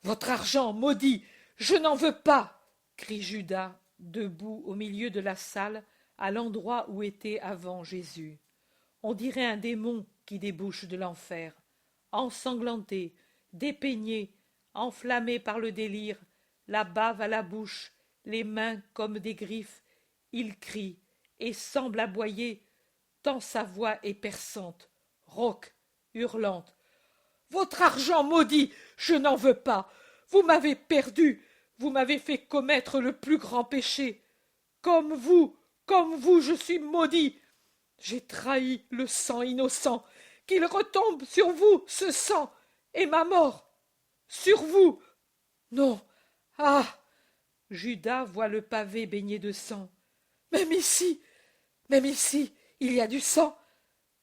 Votre argent, maudit, je n'en veux pas, crie Judas, debout au milieu de la salle, à l'endroit où était avant Jésus. On dirait un démon qui débouche de l'enfer. Ensanglanté, dépeigné, enflammé par le délire, la bave à la bouche, les mains comme des griffes, il crie et semble aboyer, tant sa voix est perçante, rauque, hurlante. Votre argent maudit, je n'en veux pas. Vous m'avez perdu, vous m'avez fait commettre le plus grand péché. Comme vous, je suis maudit. J'ai trahi le sang innocent. Qu'il retombe sur vous, ce sang, et ma mort. Sur vous. Non. Ah. Judas voit le pavé baigné de sang. Même ici, même ici, il y a du sang.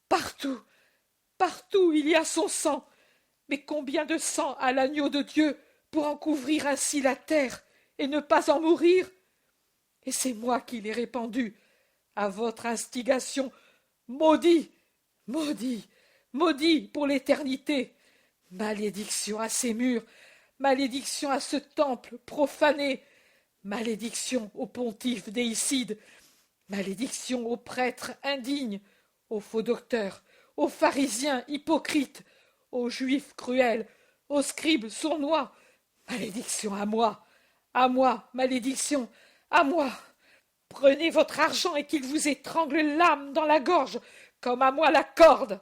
Partout, partout, il y a son sang. Mais combien de sang à l'agneau de Dieu pour en couvrir ainsi la terre et ne pas en mourir? Et c'est moi qui l'ai répandu, à votre instigation. Maudit, maudit, maudit pour l'éternité. Malédiction à ces murs, malédiction à ce temple profané, malédiction au pontife déicide, malédiction aux prêtres indignes, aux faux docteurs, aux pharisiens hypocrites, aux juifs cruels, aux scribes sournois. Malédiction à moi, malédiction, à moi. Prenez votre argent et qu'il vous étrangle l'âme dans la gorge, comme à moi la corde.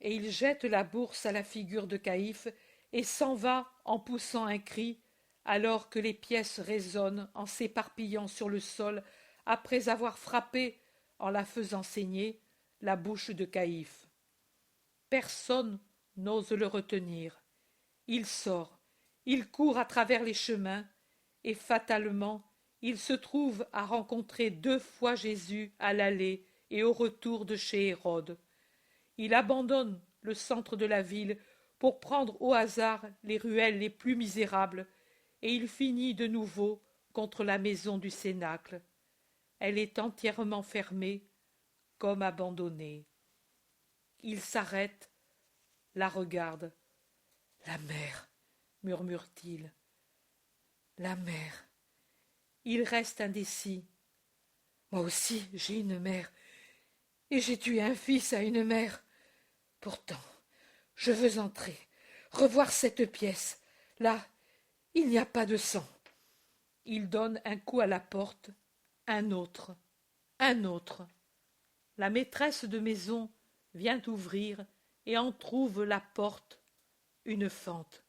Et il jette la bourse à la figure de Caïphe et s'en va en poussant un cri, alors que les pièces résonnent en s'éparpillant sur le sol après avoir frappé, en la faisant saigner, la bouche de Caïphe. Personne n'ose le retenir. Il sort, il court à travers les chemins, et fatalement, il se trouve à rencontrer 2 fois Jésus à l'aller et au retour de chez Hérode. Il abandonne le centre de la ville pour prendre au hasard les ruelles les plus misérables, et il finit de nouveau contre la maison du Cénacle. Elle est entièrement fermée, comme abandonnée. Il s'arrête, la regarde. La mère, murmure-t-il. La mère. Il reste indécis. Moi aussi, j'ai une mère, et j'ai tué un fils à une mère. Pourtant, je veux entrer, revoir cette pièce. Là, il n'y a pas de sang. Il donne un coup à la porte, un autre, un autre. La maîtresse de maison vient ouvrir et en trouve la porte, une fente.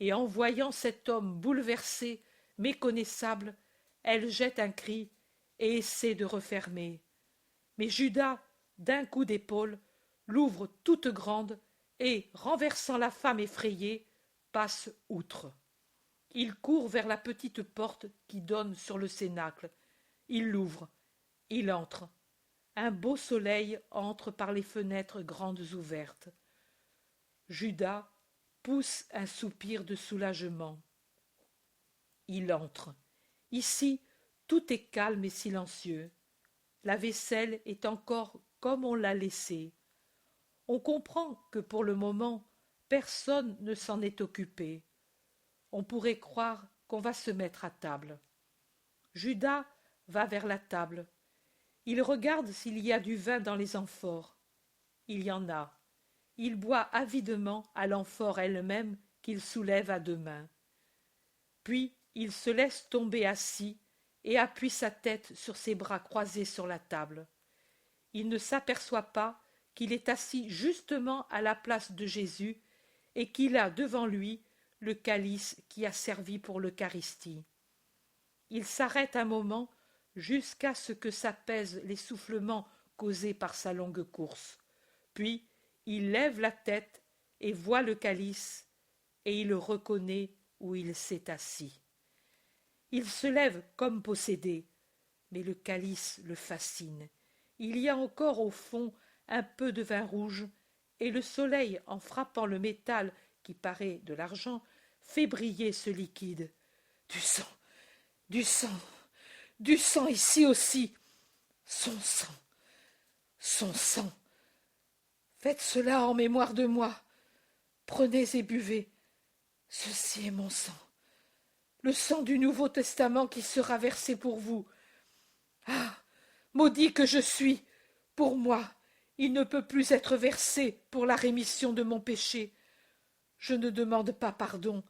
Et en voyant cet homme bouleversé, méconnaissable, elle jette un cri et essaie de refermer. Mais Judas, d'un coup d'épaule, l'ouvre toute grande et, renversant la femme effrayée, passe outre. Il court vers la petite porte qui donne sur le cénacle. Il l'ouvre. Il entre. Un beau soleil entre par les fenêtres grandes ouvertes. Judas pousse un soupir de soulagement. Il entre. Ici, tout est calme et silencieux. La vaisselle est encore comme on l'a laissée. On comprend que pour le moment, personne ne s'en est occupé. On pourrait croire qu'on va se mettre à table. Judas va vers la table. Il regarde s'il y a du vin dans les amphores. Il y en a. Il boit avidement à l'amphore elle-même qu'il soulève à 2 mains. Puis il se laisse tomber assis et appuie sa tête sur ses bras croisés sur la table. Il ne s'aperçoit pas qu'il est assis justement à la place de Jésus et qu'il a devant lui le calice qui a servi pour l'Eucharistie. Il s'arrête un moment jusqu'à ce que s'apaisent l'essoufflement causé par sa longue course. Puis il lève la tête et voit le calice, et il reconnaît où il s'est assis. Il se lève comme possédé, mais le calice le fascine. Il y a encore au fond un peu de vin rouge, et le soleil, en frappant le métal qui paraît de l'argent, fait briller ce liquide. Du sang, du sang, du sang ici aussi. Son sang, son sang. Faites cela en mémoire de moi. Prenez et buvez. Ceci est mon sang, le sang du Nouveau Testament qui sera versé pour vous. Ah, maudit que je suis, pour moi, il ne peut plus être versé pour la rémission de mon péché. Je ne demande pas pardon,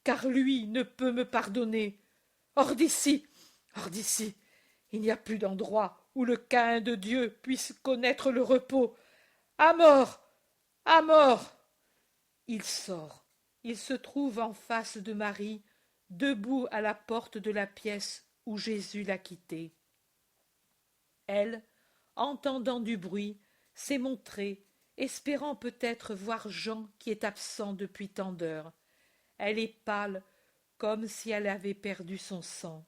car lui ne peut me pardonner. Hors d'ici, hors d'ici, il n'y a plus d'endroit où le Caïn de Dieu puisse connaître le repos. À mort, à mort. Il sort. Il se trouve en face de Marie, debout à la porte de la pièce où Jésus l'a quitté. Elle, entendant du bruit, s'est montrée, espérant peut-être voir Jean qui est absent depuis tant d'heures. Elle est pâle, comme si elle avait perdu son sang.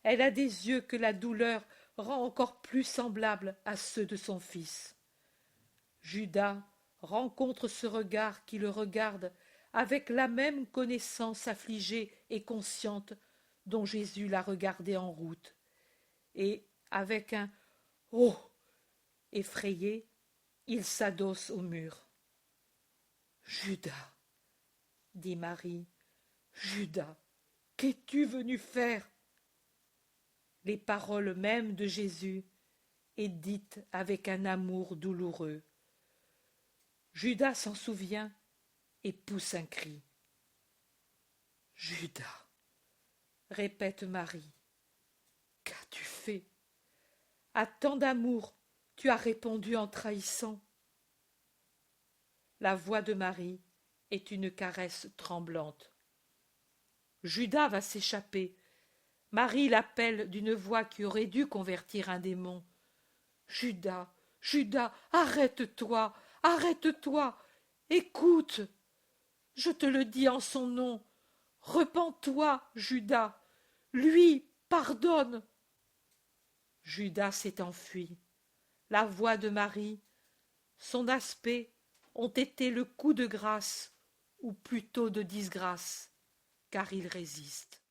Elle a des yeux que la douleur rend encore plus semblables à ceux de son fils. Judas rencontre ce regard qui le regarde avec la même connaissance affligée et consciente dont Jésus l'a regardé en route, et avec un « Oh !» effrayé, il s'adosse au mur. « Judas, dit Marie, Judas, qu'es-tu venu faire ?» Les paroles mêmes de Jésus et dites avec un amour douloureux. Judas s'en souvient et pousse un cri. « Judas, répète Marie, qu'as-tu fait? À tant d'amour, tu as répondu en trahissant. » La voix de Marie est une caresse tremblante. Judas va s'échapper. Marie l'appelle d'une voix qui aurait dû convertir un démon. « Judas, Judas, arrête-toi, arrête-toi, écoute. Je te le dis en son nom. Repens-toi, Judas. Lui pardonne. » Judas s'est enfui. La voix de Marie, son aspect ont été le coup de grâce, ou plutôt de disgrâce, car il résiste.